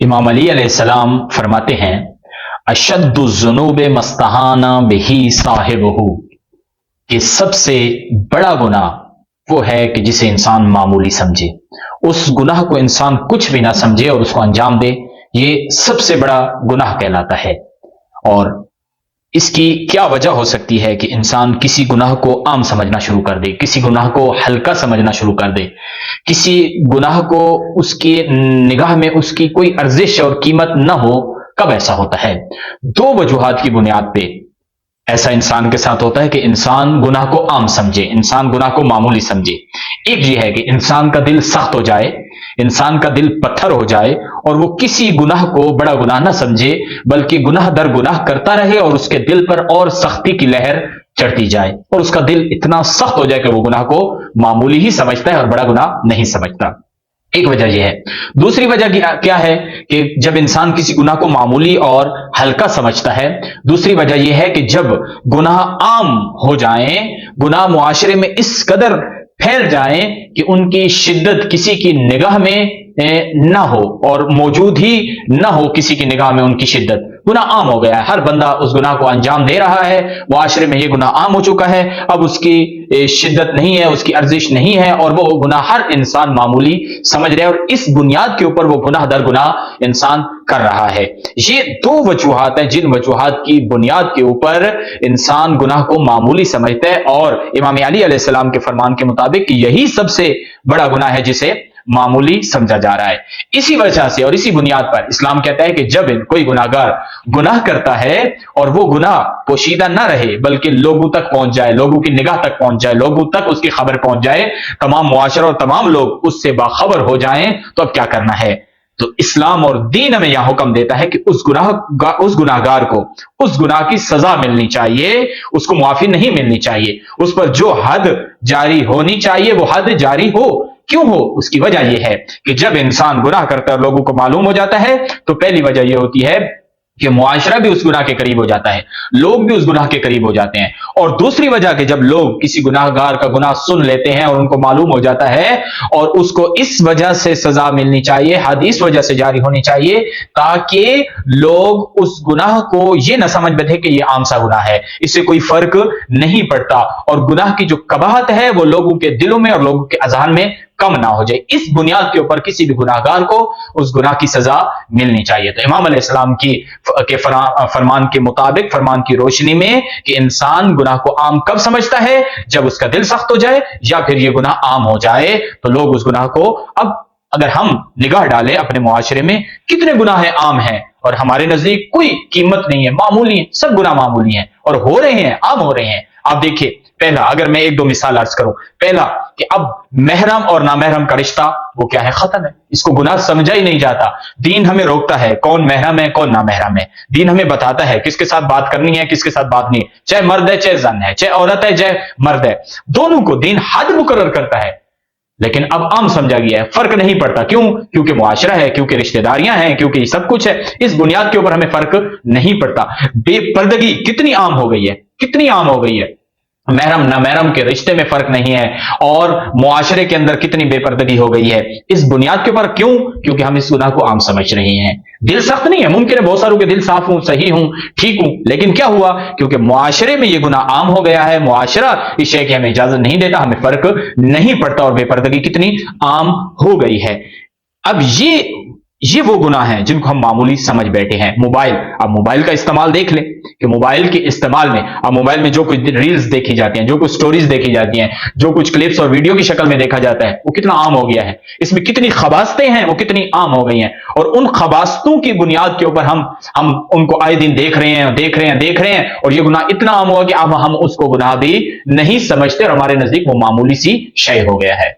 इमाम अली अलैहिस्सलाम फरमाते हैं, अशद्दुज़्ज़ुनूब मस्तहाना बिही साहिबहू, कि सबसे बड़ा गुनाह वो है कि जिसे इंसान मामूली समझे, उस गुनाह को इंसान कुछ भी ना समझे और उसको अंजाम दे, ये सबसे बड़ा गुनाह कहलाता है। और इसकी क्या वजह हो सकती है कि इंसान किसी गुनाह को आम समझना शुरू कर दे, किसी गुनाह को हल्का समझना शुरू कर दे, किसी गुनाह को उसकी निगाह में उसकी कोई अर्जिश और कीमत न हो। कब ऐसा होता है? दो वजूहात की बुनियाद पे ऐसा इंसान के साथ होता है कि इंसान गुनाह को आम समझे, इंसान गुनाह को मामूली समझे। एक ये है कि इंसान का दिल सख्त हो जाए, इंसान का दिल पत्थर हो जाए और वो किसी गुनाह को बड़ा गुनाह ना समझे, बल्कि गुनाह दर गुनाह करता रहे और उसके दिल पर और सख्ती की लहर चढ़ती जाए और उसका दिल इतना सख्त हो जाए कि वो गुनाह को मामूली ही समझता है और बड़ा गुनाह नहीं समझता। एक वजह यह है। दूसरी वजह क्या है कि जब इंसान किसी गुनाह को मामूली और हल्का समझता है, दूसरी वजह यह है कि जब गुनाह आम हो जाएं, गुनाह मुआशरे में इस कदर फैल जाएं कि उनकी शिद्दत किसी की निगाह में ना हो और मौजूद ही ना हो किसी की निगाह में उनकी शिद्दत, गुनाह आम हो गया है, हर बंदा उस गुनाह को अंजाम दे रहा है, मुआशरे में यह गुनाह आम हो चुका है, अब उसकी शिद्दत नहीं है, उसकी अर्जिश नहीं है और वो गुनाह हर इंसान मामूली समझ रहे हैं और इस बुनियाद के ऊपर वो गुनाह दर गुनाह इंसान कर रहा है। ये दो वजूहात हैं जिन वजूहात की बुनियाद के ऊपर इंसान गुनाह को मामूली समझता है और इमाम अली अलैहिस्सलाम के फरमान के मुताबिक यही सबसे बड़ा गुनाह है जिसे मामूली समझा जा रहा है। इसी वजह से और इसी बुनियाद पर इस्लाम कहता है कि जब कोई गुनाहगार गुनाह करता है और वो गुनाह पोशीदा ना रहे बल्कि लोगों तक पहुंच जाए, लोगों की निगाह तक पहुंच जाए, लोगों तक उसकी खबर पहुंच जाए, तमाम मुआशरा और तमाम लोग उससे बाखबर हो जाएं, तो अब क्या करना है? तो इस्लाम और दीन हमें यह हुक्म देता है कि उस गुनाहगार को उस गुनाह की सजा मिलनी चाहिए, उसको मुआफी नहीं मिलनी चाहिए, उस पर जो हद जारी होनी चाहिए वो हद जारी हो। क्यों हो? उसकी वजह यह है कि जब इंसान गुनाह करता है लोगों को मालूम हो जाता है तो पहली वजह यह होती है कि मुआशरा भी उस गुनाह के करीब हो जाता है, लोग भी उस गुनाह के करीब हो जाते हैं। और दूसरी वजह कि जब लोग किसी गुनाहगार का गुनाह सुन लेते हैं और उनको मालूम हो जाता है और उसको इस वजह से सजा मिलनी चाहिए, हद इस वजह से जारी होनी चाहिए ताकि लोग उस गुनाह को ये ना समझ बैठे कि ये आम सा गुनाह है, इससे कोई फर्क नहीं पड़ता और गुनाह की जो कबाहत है वो लोगों के दिलों में और लोगों के अज़हान में कम ना हो जाए। इस बुनियाद के ऊपर किसी भी गुनाहगार को उस गुनाह की सजा मिलनी चाहिए। तो इमाम अलैहिस्सलाम के फरमान के मुताबिक, फरमान की रोशनी में कि इंसान गुनाह को आम कब समझता है? जब उसका दिल सख्त हो जाए या फिर यह गुनाह आम हो जाए तो लोग उस गुनाह को, अब अगर हम निगाह डालें अपने मुआशरे में कितने गुनाह आम हैं और हमारे नजदीक कोई कीमत नहीं है, मामूली है, सब गुनाह मामूली हैं और हो रहे हैं, आम हो रहे हैं। आप देखिए, पहला अगर मैं एक दो मिसाल अर्ज करूं, पहला कि अब महरम और नामहरम का रिश्ता वो क्या है? खत्म है, इसको गुनाह समझा ही नहीं जाता। दीन हमें रोकता है कौन महरम है कौन नामहरम है, दीन हमें बताता है किसके साथ बात करनी है किसके साथ बात नहीं, चाहे मर्द है चाहे जन है, चाहे औरत है चाहे मर्द है, दोनों को दीन हद मुकर्रर करता है। लेकिन अब आम समझा गया है, फर्क नहीं पड़ता। क्यों? क्योंकि मुआशरा है, क्योंकि रिश्तेदारियां हैं, क्योंकि सब कुछ है, इस बुनियाद के ऊपर हमें फर्क नहीं पड़ता। बेपर्दगी कितनी आम हो गई है, कितनी आम हो गई है, महरम नामहरम के रिश्ते में फर्क नहीं है और मुआशरे के अंदर कितनी बेपर्दगी हो गई है, इस बुनियाद के ऊपर। क्यों? क्योंकि हम इस गुनाह को आम समझ रहे हैं। दिल सख्त नहीं है, मुमकिन है बहुत सारों के दिल साफ हूं, सही हूं, ठीक हूं, लेकिन क्या हुआ? क्योंकि मुआशरे में यह गुनाह आम हो गया है, मुआशरा इस शय की हमें इजाजत नहीं देता, हमें फर्क नहीं पड़ता और बेपर्दगी कितनी आम हो गई है। अब ये वो गुनाह हैं जिनको हम मामूली समझ बैठे हैं। मोबाइल, अब मोबाइल का इस्तेमाल देख लें कि मोबाइल के इस्तेमाल में, अब मोबाइल में जो कुछ रील्स देखी जाती हैं, जो कुछ स्टोरीज देखी जाती हैं, जो कुछ क्लिप्स और वीडियो की शक्ल में देखा जाता है, वो कितना आम हो गया है, इसमें कितनी खबासतें हैं वो कितनी आम हो गई हैं और उन खबासतों की बुनियाद के ऊपर हम उनको आए दिन देख रहे हैं और ये गुनाह इतना आम हुआ कि अब हम उसको गुनाह भी नहीं समझते और हमारे नजदीक वो मामूली सी शय हो गया है।